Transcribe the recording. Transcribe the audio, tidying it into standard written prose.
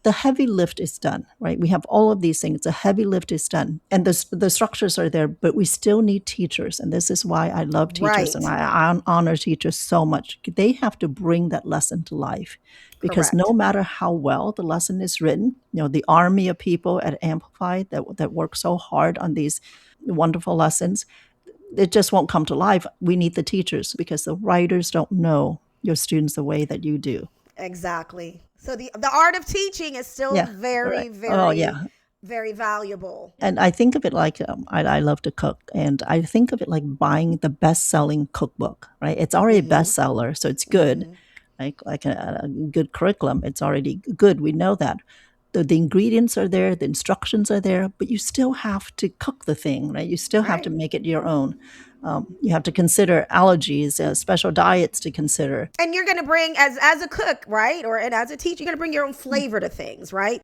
the heavy lift is done, right? We have all of these things. The heavy lift is done, and the structures are there, but we still need teachers. And this is why I love teachers and Right. I honor teachers so much. They have to bring that lesson to life because no Correct. matter how well the lesson is written, the army of people at Amplify that work so hard on these wonderful lessons, it just won't come to life. We need the teachers because the writers don't know your students the way that you do. Exactly. So the art of teaching is still Yeah, very, right. Oh, very, yeah. very valuable. And I think of it like I love to cook, and I think of it like buying the best-selling cookbook, right? It's already a Mm-hmm. bestseller, so it's good. Mm-hmm. Like a good curriculum, it's already good. We know that the ingredients are there, the instructions are there, but you still have to cook the thing, right? You still have to Right. make it your own. You have to consider allergies, special diets to consider. And you're going to bring, as a cook, right, or and as a teacher, you're going to bring your own flavor to things, right?